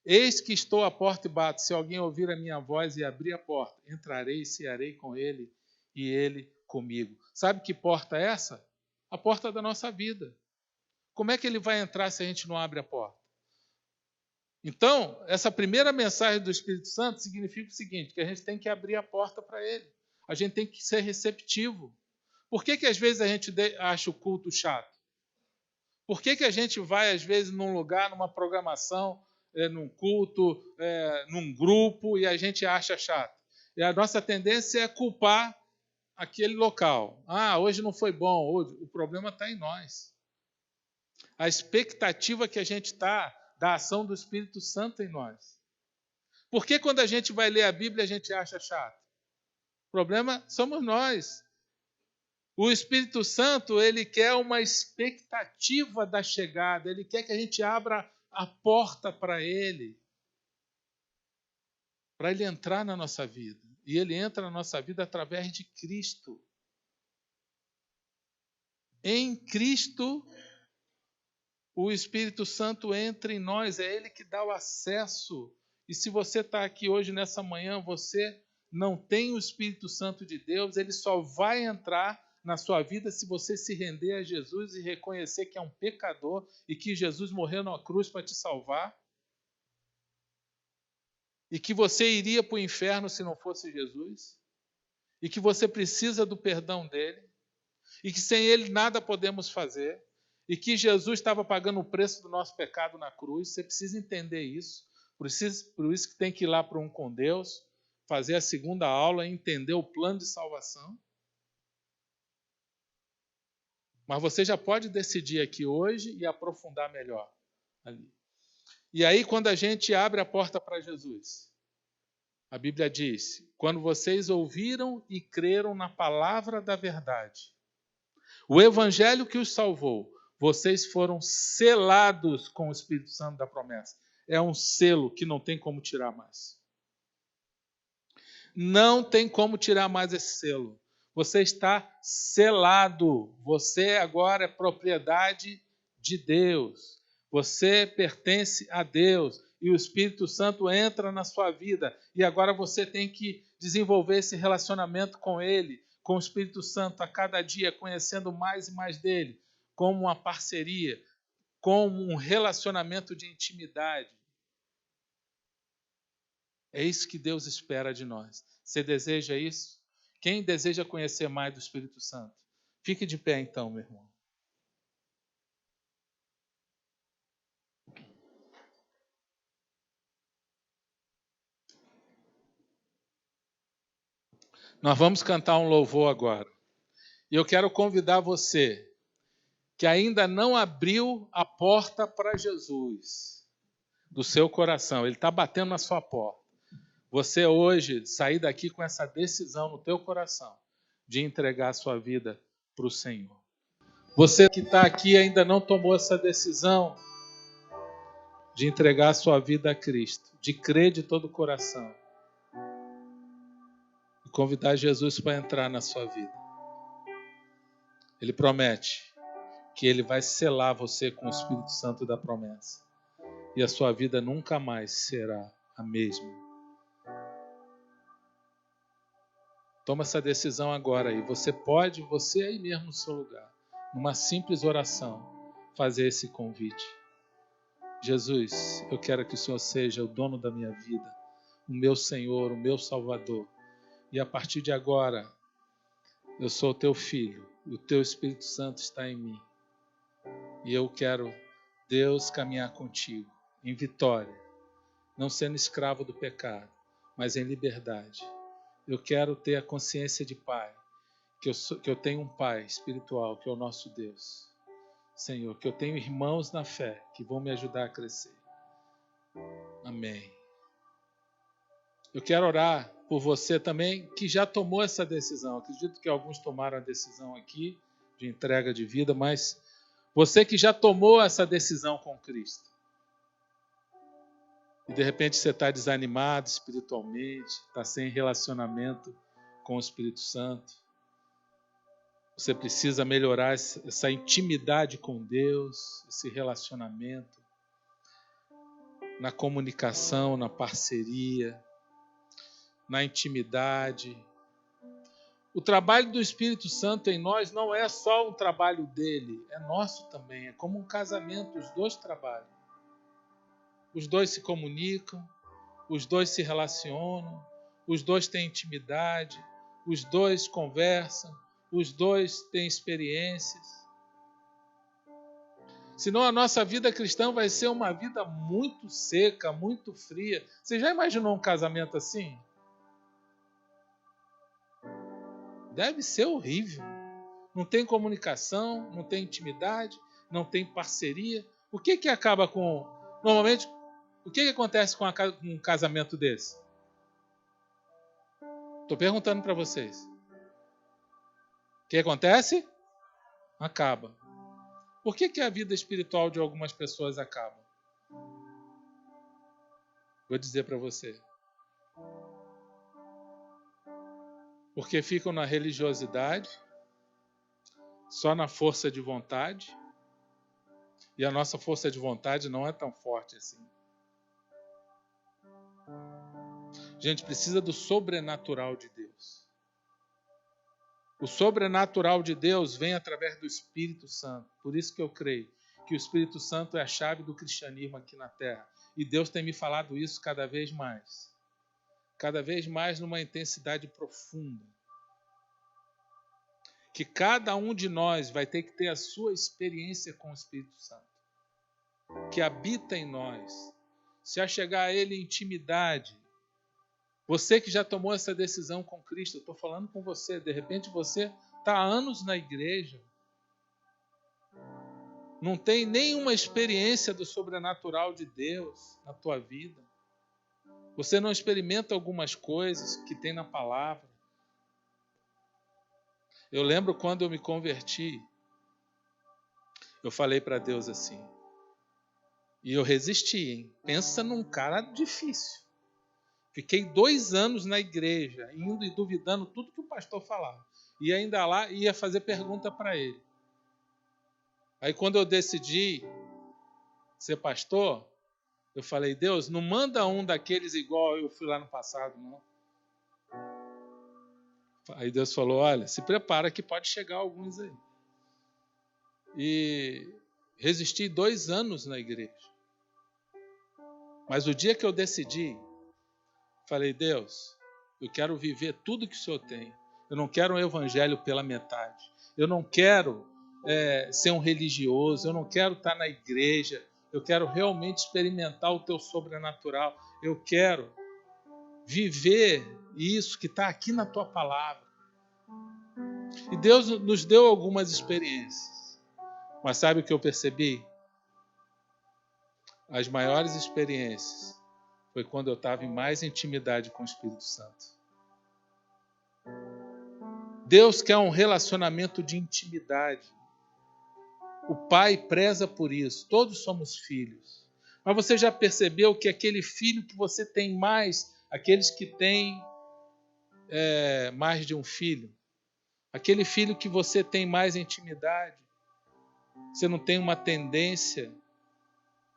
Eis que estou à porta e bato. Se alguém ouvir a minha voz e abrir a porta, entrarei e cearei com ele e ele comigo. Sabe que porta é essa? A porta da nossa vida. Como é que ele vai entrar se a gente não abre a porta? Então, essa primeira mensagem do Espírito Santo significa o seguinte, que a gente tem que abrir a porta para ele. A gente tem que ser receptivo. Por que às vezes a gente acha o culto chato? Por que a gente vai, às vezes, num lugar, numa programação, num culto, num grupo, e a gente acha chato? E a nossa tendência é culpar aquele local. Ah, hoje não foi bom, hoje. O problema está em nós. A expectativa que a gente está da ação do Espírito Santo em nós. Por que quando a gente vai ler a Bíblia a gente acha chato? O problema somos nós. O Espírito Santo, ele quer uma expectativa da chegada, ele quer que a gente abra a porta para ele entrar na nossa vida. E ele entra na nossa vida através de Cristo. Em Cristo, o Espírito Santo entra em nós, é ele que dá o acesso. E se você está aqui hoje, nessa manhã, você não tem o Espírito Santo de Deus, ele só vai entrar na sua vida se você se render a Jesus e reconhecer que é um pecador e que Jesus morreu na cruz para te salvar e que você iria para o inferno se não fosse Jesus e que você precisa do perdão dele e que sem ele nada podemos fazer e que Jesus estava pagando o preço do nosso pecado na cruz. Você precisa entender isso. Por isso que tem que ir lá para um com Deus, fazer a segunda aula, entender o plano de salvação. Mas você já pode decidir aqui hoje e aprofundar melhor ali. E aí, quando a gente abre a porta para Jesus, a Bíblia diz, quando vocês ouviram e creram na palavra da verdade, o evangelho que os salvou, vocês foram selados com o Espírito Santo da promessa. É um selo que não tem como tirar mais. Não tem como tirar mais esse selo. Você está selado. Você agora é propriedade de Deus. Você pertence a Deus. E o Espírito Santo entra na sua vida. E agora você tem que desenvolver esse relacionamento com Ele, com o Espírito Santo, a cada dia, conhecendo mais e mais dele, como uma parceria, como um relacionamento de intimidade. É isso que Deus espera de nós. Você deseja isso? Quem deseja conhecer mais do Espírito Santo? Fique de pé então, meu irmão. Nós vamos cantar um louvor agora. E eu quero convidar você que ainda não abriu a porta para Jesus. do seu coração. Ele está batendo na sua porta. Você hoje sair daqui com essa decisão no teu coração de entregar a sua vida para o Senhor. Você que está aqui ainda não tomou essa decisão de entregar a sua vida a Cristo, de crer de todo o coração e convidar Jesus para entrar na sua vida. Ele promete que Ele vai selar você com o Espírito Santo da promessa e a sua vida nunca mais será a mesma. Toma essa decisão agora aí. Você aí mesmo no seu lugar, numa simples oração, fazer esse convite. Jesus, eu quero que o Senhor seja o dono da minha vida, o meu Senhor, o meu Salvador. E a partir de agora, eu sou o teu filho, e o teu Espírito Santo está em mim. E eu quero, Deus, caminhar contigo, em vitória, não sendo escravo do pecado, mas em liberdade. Eu quero ter a consciência de pai, que eu tenho um pai espiritual, que é o nosso Deus. Senhor, que eu tenho irmãos na fé que vão me ajudar a crescer. Amém. Eu quero orar por você também que já tomou essa decisão. Acredito que alguns tomaram a decisão aqui de entrega de vida, mas você que já tomou essa decisão com Cristo e de repente você está desanimado espiritualmente, está sem relacionamento com o Espírito Santo, você precisa melhorar essa intimidade com Deus, esse relacionamento, na comunicação, na parceria, na intimidade. O trabalho do Espírito Santo em nós não é só o trabalho dele, é nosso também. É como um casamento, os dois trabalham. Os dois se comunicam, os dois se relacionam, os dois têm intimidade, os dois conversam, os dois têm experiências. Senão a nossa vida cristã vai ser uma vida muito seca, muito fria. Você já imaginou um casamento assim? Deve ser horrível. Não tem comunicação, não tem intimidade, não tem parceria. O que acaba com... Normalmente, o que acontece com um casamento desse? Estou perguntando para vocês. O que acontece? Acaba. Por que a vida espiritual de algumas pessoas acaba? Vou dizer para você. Porque ficam na religiosidade, só na força de vontade, e a nossa força de vontade não é tão forte assim. A gente precisa do sobrenatural de Deus. O sobrenatural de Deus vem através do Espírito Santo. Por isso que eu creio que o Espírito Santo é a chave do cristianismo aqui na Terra. E Deus tem me falado isso cada vez mais. Cada vez mais numa intensidade profunda. Que cada um de nós vai ter que ter a sua experiência com o Espírito Santo, que habita em nós. Se achegar a Ele em intimidade. Você que já tomou essa decisão com Cristo, eu estou falando com você, de repente você está há anos na igreja, não tem nenhuma experiência do sobrenatural de Deus na tua vida, você não experimenta algumas coisas que tem na palavra. Eu lembro quando eu me converti, eu falei para Deus assim, e eu resisti, hein? Pensa num cara difícil. Fiquei 2 anos na igreja, indo e duvidando tudo que o pastor falava. E ainda lá ia fazer pergunta para ele. Aí quando eu decidi ser pastor, eu falei, Deus, não manda um daqueles igual eu fui lá no passado, não. Aí Deus falou, olha, se prepara que pode chegar alguns aí. E resisti 2 anos na igreja. Mas o dia que eu decidi, falei, Deus, eu quero viver tudo que o Senhor tem. Eu não quero um evangelho pela metade. Eu não quero ser um religioso. Eu não quero estar na igreja. Eu quero realmente experimentar o teu sobrenatural. Eu quero viver isso que está aqui na tua palavra. E Deus nos deu algumas experiências. Mas sabe o que eu percebi? as maiores experiências foi quando eu estava em mais intimidade com o Espírito Santo. Deus quer um relacionamento de intimidade. O Pai preza por isso. Todos somos filhos. Mas você já percebeu que aquele filho que você tem mais, aqueles que têm mais de um filho, aquele filho que você tem mais intimidade, você não tem uma tendência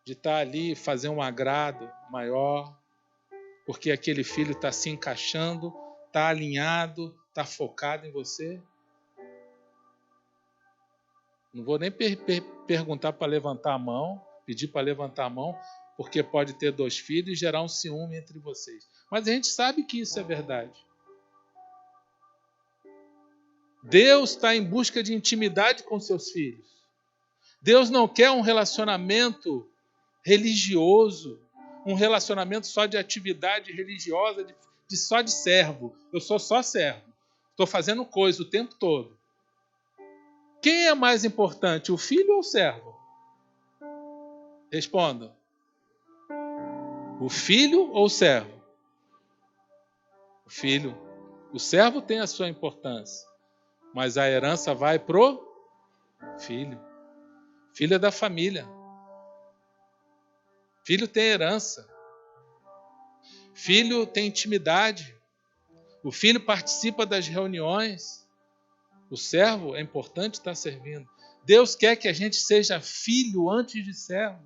de estar ali, fazer um agrado maior, porque aquele filho está se encaixando, está alinhado, está focado em você? Não vou nem perguntar para levantar a mão, pedir para levantar a mão, porque pode ter 2 filhos e gerar um ciúme entre vocês. Mas a gente sabe que isso é verdade. Deus está em busca de intimidade com seus filhos. Deus não quer um relacionamento religioso, um relacionamento só de atividade religiosa, só de servo. Eu sou só servo. Estou fazendo coisa o tempo todo. Quem é mais importante, o filho ou o servo? Responda. O filho ou o servo? O filho. O servo tem a sua importância, mas a herança vai pro filho. Filho é da família. Filho tem herança. Filho tem intimidade. O filho participa das reuniões. O servo é importante estar servindo. Deus quer que a gente seja filho antes de servo.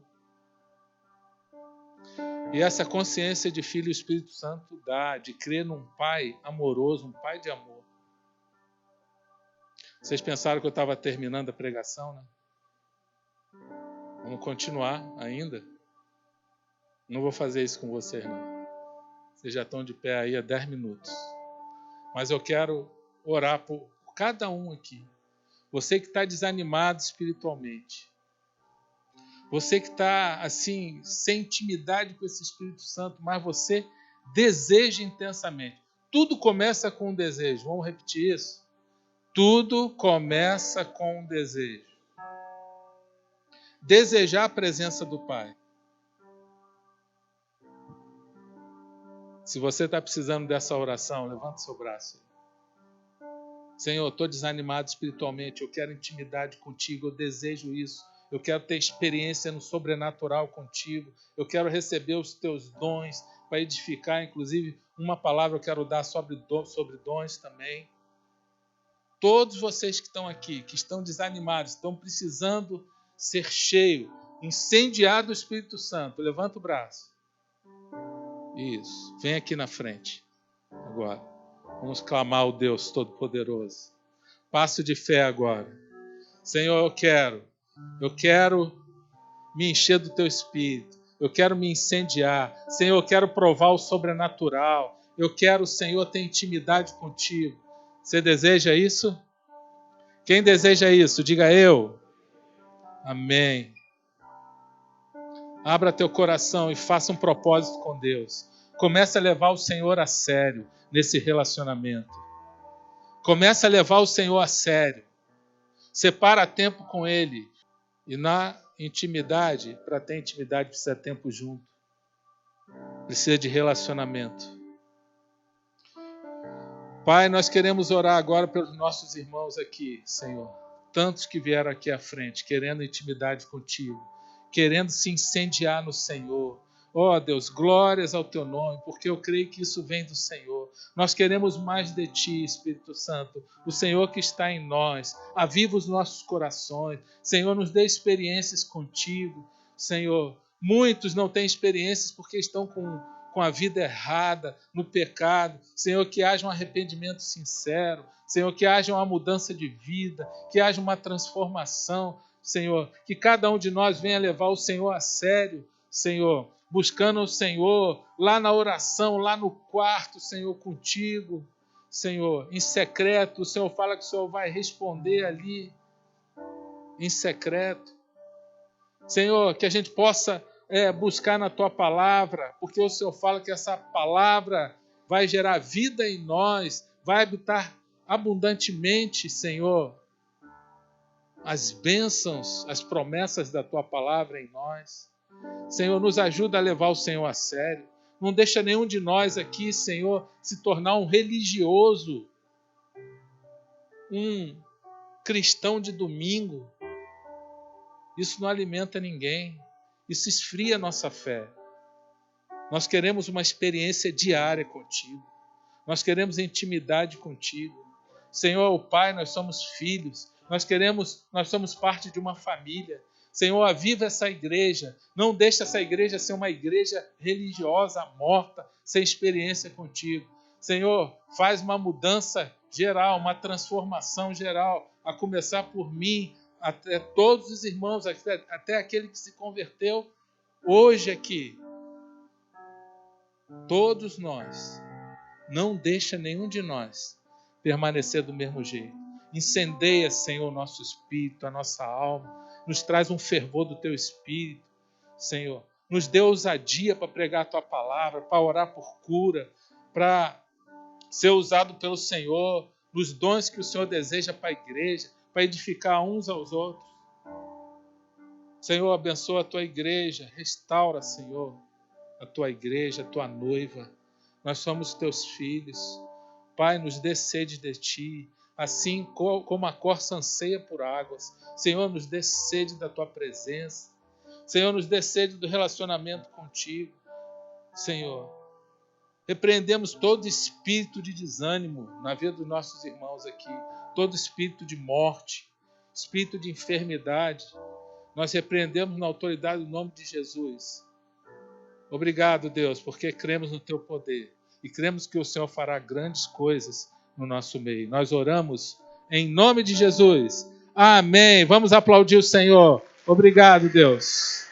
E essa consciência de filho o Espírito Santo dá, de crer num pai amoroso, um pai de amor. Vocês pensaram que eu estava terminando a pregação, né? Vamos continuar ainda? Não vou fazer isso com vocês, não. Vocês já estão de pé aí há 10 minutos. Mas eu quero orar por cada um aqui. Você que está desanimado espiritualmente. Você que está, assim, sem intimidade com esse Espírito Santo, mas você deseja intensamente. Tudo começa com um desejo. Vamos repetir isso? Tudo começa com um desejo. Desejar a presença do Pai. Se você está precisando dessa oração, levante seu braço. Senhor, eu estou desanimado espiritualmente, eu quero intimidade contigo, eu desejo isso. Eu quero ter experiência no sobrenatural contigo. Eu quero receber os teus dons para edificar. Inclusive, uma palavra eu quero dar sobre dons também. Todos vocês que estão aqui, que estão desanimados, estão precisando ser cheios, incendiado do Espírito Santo. Levanta o braço. Isso. Vem aqui na frente. Agora. Vamos clamar ao Deus Todo-Poderoso. Passo de fé agora. Senhor, eu quero me encher do teu Espírito. Eu quero me incendiar. Senhor, eu quero provar o sobrenatural. Eu quero, Senhor, ter intimidade contigo. Você deseja isso? Quem deseja isso? Diga eu. Amém. Abra teu coração e faça um propósito com Deus. Comece a levar o Senhor a sério nesse relacionamento. Comece a levar o Senhor a sério. Separa tempo com Ele. E na intimidade, para ter intimidade, precisa de tempo junto. Precisa de relacionamento. Pai, nós queremos orar agora pelos nossos irmãos aqui, Senhor. Tantos que vieram aqui à frente, querendo intimidade contigo, querendo se incendiar no Senhor. Ó Deus, glórias ao teu nome, porque eu creio que isso vem do Senhor. Nós queremos mais de ti, Espírito Santo, o Senhor que está em nós. Aviva os nossos corações. Senhor, nos dê experiências contigo. Senhor, muitos não têm experiências porque estão com a vida errada, no pecado. Senhor, que haja um arrependimento sincero. Senhor, que haja uma mudança de vida, que haja uma transformação. Senhor, que cada um de nós venha levar o Senhor a sério, Senhor, buscando o Senhor lá na oração, lá no quarto, Senhor, contigo, Senhor, em secreto. O Senhor fala que o Senhor vai responder ali, em secreto. Senhor, que a gente possa buscar na Tua palavra, porque o Senhor fala que essa palavra vai gerar vida em nós, vai habitar abundantemente, Senhor, as bênçãos, as promessas da Tua palavra em nós. Senhor, nos ajuda a levar o Senhor a sério. Não deixa nenhum de nós aqui, Senhor, se tornar um religioso, um cristão de domingo. Isso não alimenta ninguém. Isso esfria a nossa fé. Nós queremos uma experiência diária contigo. Nós queremos intimidade contigo. Senhor, o Pai, nós somos filhos. Nós somos parte de uma família. Senhor, aviva essa igreja. Não deixa essa igreja ser uma igreja religiosa, morta, sem experiência contigo. Senhor, faz uma mudança geral, uma transformação geral, a começar por mim, até todos os irmãos, até aquele que se converteu hoje aqui. Todos nós. Não deixa nenhum de nós permanecer do mesmo jeito. Incendeia, Senhor, o nosso espírito, a nossa alma. Nos traz um fervor do teu espírito, Senhor. Nos dê ousadia para pregar a tua palavra, para orar por cura, para ser usado pelo Senhor, nos dons que o Senhor deseja para a igreja, para edificar uns aos outros. Senhor, abençoa a tua igreja, restaura, Senhor, a tua igreja, a tua noiva. Nós somos teus filhos. Pai, nos dê sede de ti, assim como a corça anseia por águas. Senhor, nos dê sede da tua presença. Senhor, nos dê sede do relacionamento contigo. Senhor, repreendemos todo espírito de desânimo na vida dos nossos irmãos aqui, todo espírito de morte, espírito de enfermidade. Nós repreendemos na autoridade do nome de Jesus. Obrigado, Deus, porque cremos no teu poder e cremos que o Senhor fará grandes coisas no nosso meio. Nós oramos em nome de Jesus. Amém. Vamos aplaudir o Senhor. Obrigado, Deus.